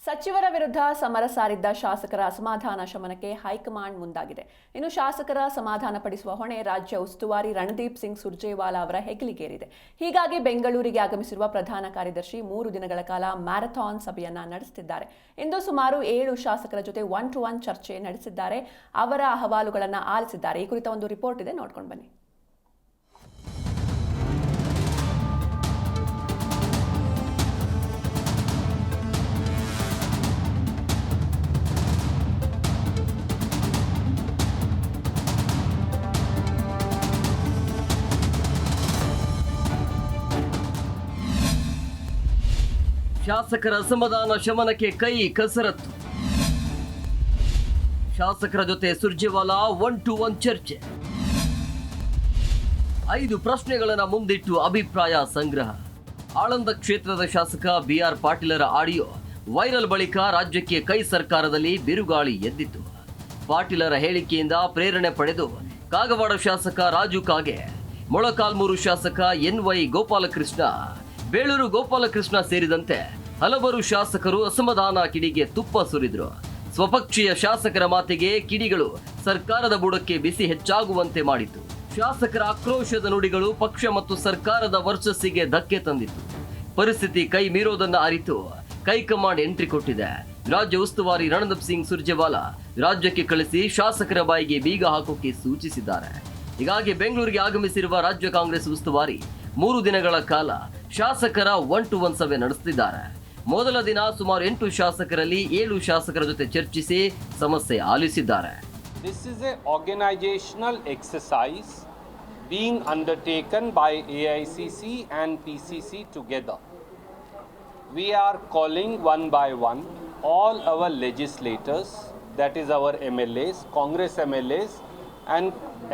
ಸಚಿವರ ವಿರುದ್ಧ ಸಮರ ಸಾರಿದ್ದ ಶಾಸಕರ ಅಸಮಾಧಾನ ಶಮನಕ್ಕೆ ಹೈಕಮಾಂಡ್ ಮುಂದಾಗಿದೆ. ಇನ್ನು ಶಾಸಕರ ಸಮಾಧಾನ ಪಡಿಸುವ ಹೊಣೆ ರಾಜ್ಯ ಉಸ್ತುವಾರಿ ರಣದೀಪ್ ಸಿಂಗ್ ಸುರ್ಜೇವಾಲಾ ಅವರ ಹೆಗಲಿಗೇರಿದೆ. ಹೀಗಾಗಿ ಬೆಂಗಳೂರಿಗೆ ಆಗಮಿಸಿರುವ ಪ್ರಧಾನ ಕಾರ್ಯದರ್ಶಿ 3 ದಿನಗಳ ಕಾಲ ಮ್ಯಾರಥಾನ್ ಸಭೆಯನ್ನ ನಡೆಸುತ್ತಿದ್ದಾರೆ. ಇಂದು ಸುಮಾರು 7 ಶಾಸಕರ ಜೊತೆ 1-to-1 ಚರ್ಚೆ ನಡೆಸಿದ್ದಾರೆ. ಅವರ ಅಹವಾಲುಗಳನ್ನು ಆಲಿಸಿದ್ದಾರೆ. ಈ ಕುರಿತ ಒಂದು ರಿಪೋರ್ಟ್ ಇದೆ, ನೋಡ್ಕೊಂಡು ಬನ್ನಿ. ಶಾಸಕರ ಅಸಮಾಧಾನ ಶಮನಕ್ಕೆ ಕೈ ಕಸರತ್ತು. ಶಾಸಕರ ಜೊತೆ ಸುರ್ಜೇವಾಲಾ 1-to-1 ಚರ್ಚೆ. 5 ಪ್ರಶ್ನೆಗಳನ್ನು ಮುಂದಿಟ್ಟು ಅಭಿಪ್ರಾಯ ಸಂಗ್ರಹ. ಆಳಂದ ಕ್ಷೇತ್ರದ ಶಾಸಕ BR ಪಾಟೀಲರ ಆಡಿಯೋ ವೈರಲ್ ಬಳಿಕ ರಾಜ್ಯಕ್ಕೆ ಕೈ ಸರ್ಕಾರದಲ್ಲಿ ಬಿರುಗಾಳಿ ಎದ್ದಿತ್ತು. ಪಾಟೀಲರ ಹೇಳಿಕೆಯಿಂದ ಪ್ರೇರಣೆ ಪಡೆದು ಕಾಗವಾಡ ಶಾಸಕ ರಾಜು ಕಾಗೆ, ಮೊಳಕಾಲ್ಮೂರು ಶಾಸಕ NY ಗೋಪಾಲಕೃಷ್ಣ, ಬೇಳೂರು ಗೋಪಾಲಕೃಷ್ಣ ಸೇರಿದಂತೆ ಹಲವರು ಶಾಸಕರು ಅಸಮಾಧಾನ ಕಿಡಿಗೆ ತುಪ್ಪ ಸುರಿದ್ರು. ಸ್ವಪಕ್ಷೀಯ ಶಾಸಕರ ಮಾತಿಗೆ ಕಿಡಿಗಳು ಸರ್ಕಾರದ ಬುಡಕ್ಕೆ ಬಿಸಿ ಹೆಚ್ಚಾಗುವಂತೆ ಮಾಡಿತು. ಶಾಸಕರ ಆಕ್ರೋಶದ ನುಡಿಗಳು ಪಕ್ಷ ಮತ್ತು ಸರ್ಕಾರದ ವರ್ಚಸ್ಸಿಗೆ ಧಕ್ಕೆ ತಂದಿತ್ತು. ಪರಿಸ್ಥಿತಿ ಕೈ ಮೀರೋದನ್ನ ಅರಿತು ಹೈಕಮಾಂಡ್ ಎಂಟ್ರಿ ಕೊಟ್ಟಿದೆ. ರಾಜ್ಯ ಉಸ್ತುವಾರಿ ರಣದೀಪ್ ಸಿಂಗ್ ಸುರ್ಜೇವಾಲಾ ರಾಜ್ಯಕ್ಕೆ ಕಳಿಸಿ ಶಾಸಕರ ಬಾಯಿಗೆ ಬೀಗ ಹಾಕೋಕೆ ಸೂಚಿಸಿದ್ದಾರೆ. ಹೀಗಾಗಿ ಬೆಂಗಳೂರಿಗೆ ಆಗಮಿಸಿರುವ ರಾಜ್ಯ ಕಾಂಗ್ರೆಸ್ ಉಸ್ತುವಾರಿ 3 ದಿನಗಳ ಕಾಲ ಶಾಸಕರ 1-to-1 ಸಭೆ ನಡೆಸುತ್ತಿದ್ದಾರೆ. ಮೊದಲ ದಿನ ಸುಮಾರು 8 ಶಾಸಕರಲ್ಲಿ 7 ಶಾಸಕರ ಜೊತೆ ಚರ್ಚಿಸಿ ಸಮಸ್ಯೆ ಆಲಿಸಿದ್ದಾರೆ. This is an organizational exercise being undertaken by AICC and PCC together. We are calling one by one all our legislators, that is our MLAs, Congress MLAs and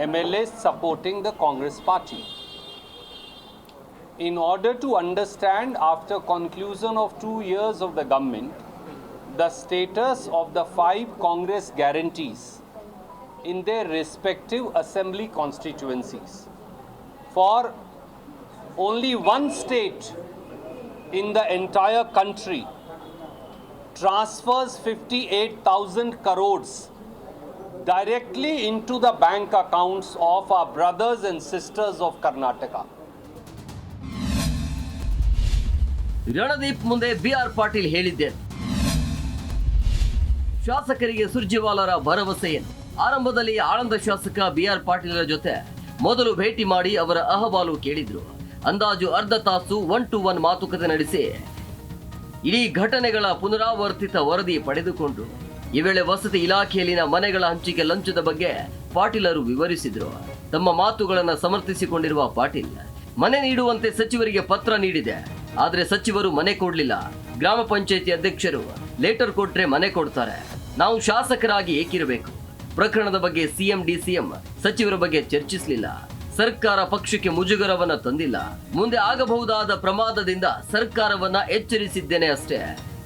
MLAs supporting the Congress party, in order to understand, after conclusion of 2 years of the government, the status of the 5 Congress guarantees in their respective assembly constituencies. For only one state in the entire country transfers 58,000 crores directly into the bank accounts of our brothers and sisters of Karnataka. Randeep ಮುಂದೆ BR Patil ಹೇಳಿದ್ದೇನು? ಶಾಸಕರಿಗೆ ಸುರ್ಜೇವಾಲಾರ ಭರವಸೆ ಏನು? ಆರಂಭದಲ್ಲಿ ಆಳಂದ ಶಾಸಕ BR ಪಾಟೀಲರ ಜೊತೆ ಮೊದಲು ಭೇಟಿ ಮಾಡಿ ಅವರ ಅಹವಾಲು ಕೇಳಿದ್ರು. ಅಂದಾಜು ಅರ್ಧ ತಾಸು 1-to-1 ಮಾತುಕತೆ ನಡೆಸಿ ಇಡೀ ಘಟನೆಗಳ ಪುನರಾವರ್ತಿತ ವರದಿ ಪಡೆದುಕೊಂಡ್ರು. ಈ ವೇಳೆ ವಸತಿ ಇಲಾಖೆಯಲ್ಲಿನ ಮನೆಗಳ ಹಂಚಿಕೆ ಲಂಚದ ಬಗ್ಗೆ ಪಾಟೀಲರು ವಿವರಿಸಿದ್ರು. ತಮ್ಮ ಮಾತುಗಳನ್ನು ಸಮರ್ಥಿಸಿಕೊಂಡಿರುವ ಪಾಟೀಲ್, ಮನೆ ನೀಡುವಂತೆ ಸಚಿವರಿಗೆ ಪತ್ರ ನೀಡಿದೆ, ಆದ್ರೆ ಸಚಿವರು ಮನೆ ಕೊಡ್ಲಿಲ್ಲ. ಗ್ರಾಮ ಪಂಚಾಯಿತಿ ಅಧ್ಯಕ್ಷರು ಲೆಟರ್ ಕೊಟ್ರೆ ಮನೆ ಕೊಡ್ತಾರೆ. ನಾವು ಶಾಸಕರಾಗಿ ಏಕಿರಬೇಕು. ಪ್ರಕರಣದ ಬಗ್ಗೆ CM DCM ಸಚಿವರ ಬಗ್ಗೆ ಚರ್ಚಿಸಲಿಲ್ಲ. ಸರ್ಕಾರ ಪಕ್ಷಕ್ಕೆ ಮುಜುಗರವನ್ನ ತಂದಿಲ್ಲ. ಮುಂದೆ ಆಗಬಹುದಾದ ಪ್ರಮಾದದಿಂದ ಸರ್ಕಾರವನ್ನ ಎಚ್ಚರಿಸಿದ್ದೇನೆ ಅಷ್ಟೇ.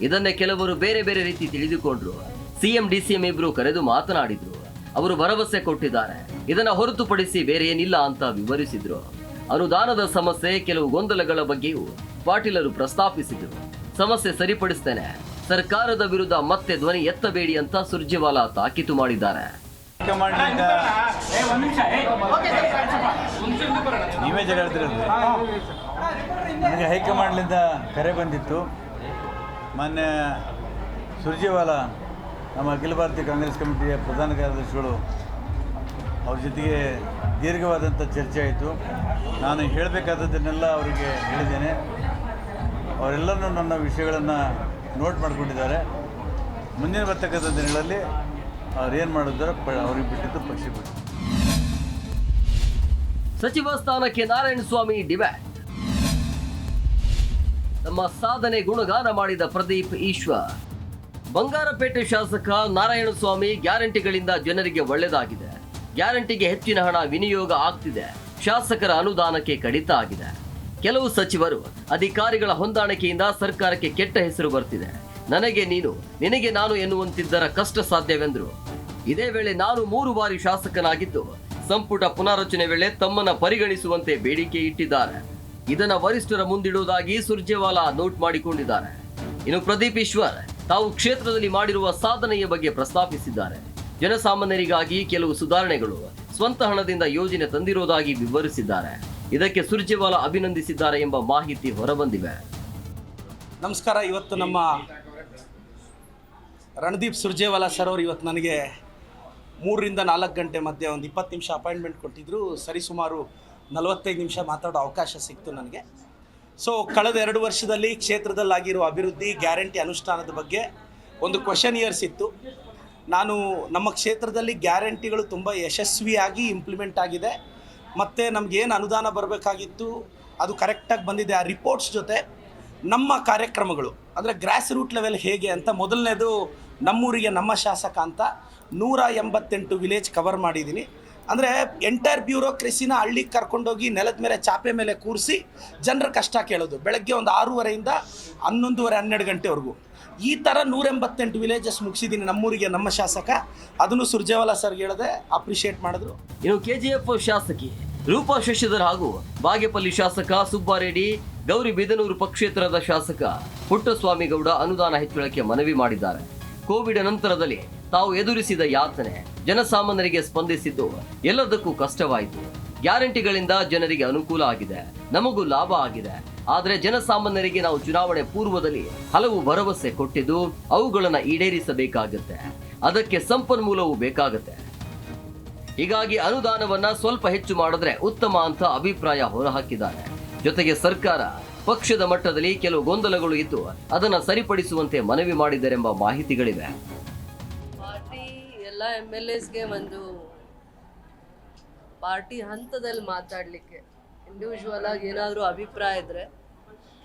ಇದನ್ನೇ ಕೆಲವರು ಬೇರೆ ಬೇರೆ ರೀತಿ ತಿಳಿದುಕೊಂಡ್ರು. CM DCM ಇಬ್ರು ಕರೆದು ಮಾತನಾಡಿದ್ರು. ಅವರು ಭರವಸೆ ಕೊಟ್ಟಿದ್ದಾರೆ, ಇದನ್ನ ಹೊರತುಪಡಿಸಿ ಬೇರೆ ಏನಿಲ್ಲ ಅಂತ ವಿವರಿಸಿದ್ರು. ಅನುದಾನದ ಸಮಸ್ಯೆ, ಕೆಲವು ಗೊಂದಲಗಳ ಬಗ್ಗೆಯೂ ಪಾಟೀಲರು ಪ್ರಸ್ತಾಪಿಸಿದರು. ಸಮಸ್ಯೆ ಸರಿಪಡಿಸ್ತೇನೆ, ಸರ್ಕಾರದ ವಿರುದ್ಧ ಮತ್ತೆ ಧ್ವನಿ ಎತ್ತಬೇಡಿ ಅಂತ ಸುರ್ಜೇವಾಲಾ ತಾಕೀತು ಮಾಡಿದ್ದಾರೆ. ನೀವೇ ಜಗಾಡ್ತಿರೋದು. ನನಗೆ ಹೈಕಮಾಂಡ್ಲಿಂದ ಕರೆ ಬಂದಿತ್ತು. ಮಾನ್ಯ ಸುರ್ಜೇವಾಲಾ ನಮ್ಮ ಅಖಿಲ ಭಾರತೀಯ ಕಾಂಗ್ರೆಸ್ ಕಮಿಟಿಯ ಪ್ರಧಾನ ಕಾರ್ಯದರ್ಶಿಗಳು, ಅವ್ರ ಜೊತೆಗೆ ದೀರ್ಘವಾದಂಥ ಚರ್ಚೆ ಆಯಿತು. ನಾನು ಹೇಳಬೇಕಾದದ್ದನ್ನೆಲ್ಲ ಅವರಿಗೆ ಹೇಳಿದ್ದೇನೆ. ಅವರೆಲ್ಲರೂ ನನ್ನ ವಿಷಯಗಳನ್ನು ನೋಟ್ ಮಾಡಿಕೊಂಡಿದ್ದಾರೆ. ಮುಂದಿನ ಬರ್ತಕ್ಕಂಥ ದಿನಗಳಲ್ಲಿ ಅವ್ರೇನು ಮಾಡಿದ್ರು ಅವ್ರಿಗೆ ಬಿಟ್ಟಿದ್ದು ಪಕ್ಷ ಬಿಟ್ಟು. ಸಚಿವ ಸ್ಥಾನಕ್ಕೆ ನಾರಾಯಣಸ್ವಾಮಿ ಡಿಮ್ಯಾಂಡ್. ತಮ್ಮ ಸಾಧನೆ ಗುಣಗಾನ ಮಾಡಿದ ಪ್ರದೀಪ್ ಈಶ್ವರ್. ಬಂಗಾರಪೇಟೆ ಶಾಸಕ ನಾರಾಯಣಸ್ವಾಮಿ, ಗ್ಯಾರಂಟಿಗಳಿಂದ ಜನರಿಗೆ ಒಳ್ಳೆಯದಾಗಿದೆ, ಗ್ಯಾರಂಟಿಗೆ ಹೆಚ್ಚಿನ ಹಣ ವಿನಿಯೋಗ ಆಗ್ತಿದೆ, ಶಾಸಕರ ಅನುದಾನಕ್ಕೆ ಕಡಿತ ಆಗಿದೆ. ಕೆಲವು ಸಚಿವರು ಅಧಿಕಾರಿಗಳ ಹೊಂದಾಣಿಕೆಯಿಂದ ಸರ್ಕಾರಕ್ಕೆ ಕೆಟ್ಟ ಹೆಸರು ಬರ್ತಿದೆ. ನನಗೆ ನೀನು, ನಿನಗೆ ನಾನು ಎನ್ನುವಂತಿದ್ದರ ಕಷ್ಟ ಸಾಧ್ಯವೆಂದರು. ಇದೇ ವೇಳೆ ನಾನು 3 ಬಾರಿ ಶಾಸಕನಾಗಿದ್ದು ಸಂಪುಟ ಪುನಾರಚನೆ ವೇಳೆ ತಮ್ಮನ್ನ ಪರಿಗಣಿಸುವಂತೆ ಬೇಡಿಕೆ ಇಟ್ಟಿದ್ದಾರೆ. ಇದನ್ನ ವರಿಷ್ಠರ ಮುಂದಿಡುವುದಾಗಿ ಸುರ್ಜೇವಾಲಾ ನೋಟ್ ಮಾಡಿಕೊಂಡಿದ್ದಾರೆ. ಇನ್ನು ಪ್ರದೀಪ್ ಈಶ್ವರ್ ತಾವು ಕ್ಷೇತ್ರದಲ್ಲಿ ಮಾಡಿರುವ ಸಾಧನೆಯ ಬಗ್ಗೆ ಪ್ರಸ್ತಾಪಿಸಿದ್ದಾರೆ. ಜನಸಾಮಾನ್ಯರಿಗಾಗಿ ಕೆಲವು ಸುಧಾರಣೆಗಳು ಸ್ವಂತ ಹಣದಿಂದ ಯೋಜನೆ ತಂದಿರುವುದಾಗಿ ವಿವರಿಸಿದ್ದಾರೆ. ಇದಕ್ಕೆ ಸುರ್ಜೇವಾಲಾ ಅಭಿನಂದಿಸಿದ್ದಾರೆ ಎಂಬ ಮಾಹಿತಿ ಹೊರಬಂದಿವೆ. ನಮಸ್ಕಾರ. ಇವತ್ತು ನಮ್ಮ ರಣದೀಪ್ ಸುರ್ಜೇವಾಲಾ ಸರ್ ಅವರು ಇವತ್ತು ನನಗೆ 3 ರಿಂದ 4 ಗಂಟೆ ಮಧ್ಯೆ ಒಂದು 20 ನಿಮಿಷ ಅಪಾಯಿಂಟ್ಮೆಂಟ್ ಕೊಟ್ಟಿದ್ದರು. ಸರಿಸುಮಾರು 45 ನಿಮಿಷ ಮಾತಾಡೋ ಅವಕಾಶ ಸಿಕ್ತು ನನಗೆ. ಸೊ ಕಳೆದ 2 ವರ್ಷದಲ್ಲಿ ಕ್ಷೇತ್ರದಲ್ಲಾಗಿರೋ ಅಭಿವೃದ್ಧಿ, ಗ್ಯಾರಂಟಿ ಅನುಷ್ಠಾನದ ಬಗ್ಗೆ ಒಂದು ಕ್ವೆಶನ್ ಇಯರ್ಸ್ ಇತ್ತು. ನಾನು ನಮ್ಮ ಕ್ಷೇತ್ರದಲ್ಲಿ ಗ್ಯಾರಂಟಿಗಳು ತುಂಬ ಯಶಸ್ವಿಯಾಗಿ ಇಂಪ್ಲಿಮೆಂಟ್ ಆಗಿದೆ ಮತ್ತು ನಮಗೇನು ಅನುದಾನ ಬರಬೇಕಾಗಿತ್ತು ಅದು ಕರೆಕ್ಟಾಗಿ ಬಂದಿದೆ. ಆ ರಿಪೋರ್ಟ್ಸ್ ಜೊತೆ ನಮ್ಮ ಕಾರ್ಯಕ್ರಮಗಳು ಅಂದರೆ ಗ್ರಾಸ್ ರೂಟ್ ಲೆವೆಲ್ ಹೇಗೆ ಅಂತ, ಮೊದಲನೇದು ನಮ್ಮೂರಿಗೆ ನಮ್ಮ ಶಾಸಕ ಅಂತ 188 ವಿಲೇಜ್ ಕವರ್ ಮಾಡಿದ್ದೀನಿ. ಅಂದರೆ ಎಂಟೈರ್ ಬ್ಯೂರೋಕ್ರೆಸಿನ ಹಳ್ಳಿಗೆ ಕರ್ಕೊಂಡೋಗಿ ನೆಲದ ಮೇಲೆ ಚಾಪೆ ಮೇಲೆ ಕೂರಿಸಿ ಜನರ ಕಷ್ಟ ಕೇಳೋದು. ಬೆಳಗ್ಗೆ ಒಂದು 6:30 11:30 12 ಗಂಟೆವರೆಗೂ ಈ ಥರ 188 ವಿಲೇಜಸ್ ಮುಗಿಸಿದ್ದೀನಿ ನಮ್ಮೂರಿಗೆ ನಮ್ಮ ಶಾಸಕ. ಅದನ್ನು ಸುರ್ಜೇವಾಲಾ ಸರ್ಗೆ ಹೇಳಿದೆ, ಅಪ್ರಿಷಿಯೇಟ್ ಮಾಡಿದ್ರು. ಇನ್ನು ಕೆಜಿಎಫ್ ಶಾಸಕಿ ರೂಪಾ ಶಶಿಧರ್ ಹಾಗೂ ಬಾಗೇಪಲ್ಲಿ ಶಾಸಕ ಸುಬ್ಬಾರೆಡ್ಡಿ, ಗೌರಿಬಿದನೂರು ಪಕ್ಷೇತರದ ಶಾಸಕ ಪುಟ್ಟಸ್ವಾಮಿಗೌಡ ಅನುದಾನ ಹೆಚ್ಚಳಕ್ಕೆ ಮನವಿ ಮಾಡಿದ್ದಾರೆ. ಕೋವಿಡ್ ನಂತರದಲ್ಲಿ ತಾವು ಎದುರಿಸಿದ ಯಾತನೆ, ಜನಸಾಮಾನ್ಯರಿಗೆ ಸ್ಪಂದಿಸಿದ್ದು ಎಲ್ಲದಕ್ಕೂ ಕಷ್ಟವಾಯಿತು. ಗ್ಯಾರಂಟಿಗಳಿಂದ ಜನರಿಗೆ ಅನುಕೂಲ ಆಗಿದೆ, ನಮಗೂ ಲಾಭ ಆಗಿದೆ. ಆದರೆ ಜನಸಾಮಾನ್ಯರಿಗೆ ನಾವು ಚುನಾವಣೆ ಪೂರ್ವದಲ್ಲಿ ಹಲವು ಭರವಸೆ ಕೊಟ್ಟಿದ್ದು ಅವುಗಳನ್ನು ಈಡೇರಿಸಬೇಕಾಗುತ್ತೆ. ಅದಕ್ಕೆ ಸಂಪನ್ಮೂಲವೂ ಬೇಕಾಗುತ್ತೆ. ಹೀಗಾಗಿ ಅನುದಾನವನ್ನ ಸ್ವಲ್ಪ ಹೆಚ್ಚು ಮಾಡಿದ್ರೆ ಉತ್ತಮ ಅಂತ ಅಭಿಪ್ರಾಯ ಹೊರಹಾಕಿದ್ದಾರೆ. ಜೊತೆಗೆ ಸರ್ಕಾರ ಪಕ್ಷದ ಮಟ್ಟದಲ್ಲಿ ಕೆಲವು ಗೊಂದಲಗಳು ಇದ್ದು ಅದನ್ನ ಸರಿಪಡಿಸುವಂತೆ ಮನವಿ ಮಾಡಿದ್ದಾರೆಂಬ ಮಾಹಿತಿಗಳಿವೆ. ಪಾರ್ಟಿ ಎಲ್ಲ MLAsಗೆ ಒಂದು ಪಾರ್ಟಿ ಹಂತದಲ್ಲಿ ಮಾತಾಡಲಿಕ್ಕೆ, ಇಂಡಿವಿಜುವಲ್ ಆಗಿ ಏನಾದರೂ ಅಭಿಪ್ರಾಯ ಇದ್ದರೆ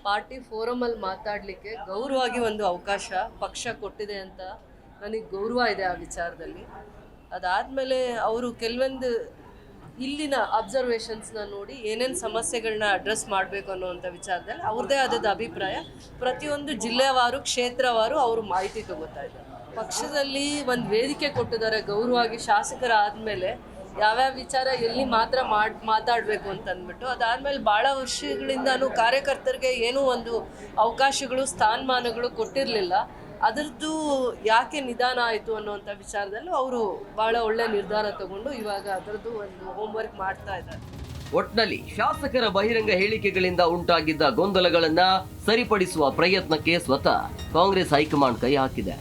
ಪಾರ್ಟಿ ಫೋರಮಲ್ಲಿ ಮಾತಾಡಲಿಕ್ಕೆ ಗೌರವವಾಗಿ ಒಂದು ಅವಕಾಶ ಪಕ್ಷ ಕೊಟ್ಟಿದೆ ಅಂತ ನನಗೆ ಗೌರವ ಇದೆ ಆ ವಿಚಾರದಲ್ಲಿ. ಅದಾದಮೇಲೆ ಅವರು ಕೆಲವೊಂದು ಇಲ್ಲಿನ ಅಬ್ಸರ್ವೇಷನ್ಸ್ನ ನೋಡಿ ಏನೇನು ಸಮಸ್ಯೆಗಳನ್ನ ಅಡ್ರೆಸ್ ಮಾಡಬೇಕು ಅನ್ನೋವಂಥ ವಿಚಾರದಲ್ಲಿ ಅವ್ರದ್ದೇ ಆದದ್ದು ಅಭಿಪ್ರಾಯ. ಪ್ರತಿಯೊಂದು ಜಿಲ್ಲೆವಾರು, ಕ್ಷೇತ್ರವಾರು ಅವರು ಮಾಹಿತಿ ತಗೋತಾ ಇದ್ದಾರೆ. ಪಕ್ಷದಲ್ಲಿ ಒಂದು ವೇದಿಕೆ ಕೊಟ್ಟಿದ್ದಾರೆ ಗೌರವವಾಗಿ ಶಾಸಕರಾದಮೇಲೆ ಯಾವ್ಯಾವ ವಿಚಾರ ಎಲ್ಲಿ ಮಾತ್ರ ಮಾತಾಡಬೇಕು ಅಂತ ಅಂದ್ಬಿಟ್ಟು. ಅದಾದಮೇಲೆ ಭಾಳ ವರ್ಷಗಳಿಂದನೂ ಕಾರ್ಯಕರ್ತರಿಗೆ ಏನೂ ಒಂದು ಅವಕಾಶಗಳು, ಸ್ಥಾನಮಾನಗಳು ಕೊಟ್ಟಿರಲಿಲ್ಲ. ಅದರದ್ದು ಯಾಕೆ ನಿಧಾನ ಆಯಿತು ಅನ್ನೋವಂಥ ವಿಚಾರದಲ್ಲೂ ಅವರು ಭಾಳ ಒಳ್ಳೆ ನಿರ್ಧಾರ ತಗೊಂಡು ಇವಾಗ ಅದರದ್ದು ಒಂದು ಹೋಮ್ವರ್ಕ್ ಮಾಡ್ತಾ ಇದ್ದಾರೆ. ಒಟ್ನಲ್ಲಿ ಶಾಸಕರ ಬಹಿರಂಗ ಹೇಳಿಕೆಗಳಿಂದ ಉಂಟಾಗಿದ್ದ ಗೊಂದಲಗಳನ್ನ ಸರಿಪಡಿಸುವ ಪ್ರಯತ್ನಕ್ಕೆ ಸ್ವತಃ ಕಾಂಗ್ರೆಸ್ ಹೈಕಮಾಂಡ್ ಕೈ ಹಾಕಿದೆ.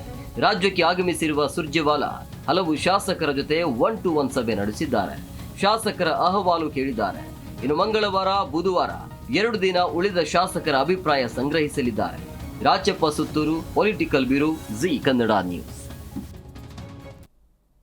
ರಾಜ್ಯಕ್ಕೆ ಆಗಮಿಸಿರುವ ಸುರ್ಜೇವಾಲಾ ಹಲವು ಶಾಸಕರ ಜೊತೆ 1-to-1 ಸಭೆ ನಡೆಸಿದ್ದಾರೆ. ಶಾಸಕರ ಅಹವಾಲು ಕೇಳಿದ್ದಾರೆ. ಇನ್ನು ಮಂಗಳವಾರ, ಬುಧವಾರ 2 ದಿನ ಉಳಿದ ಶಾಸಕರ ಅಭಿಪ್ರಾಯ ಸಂಗ್ರಹಿಸಲಿದ್ದಾರೆ. Rajappa Suttur, political bureau, Zee Kannada news.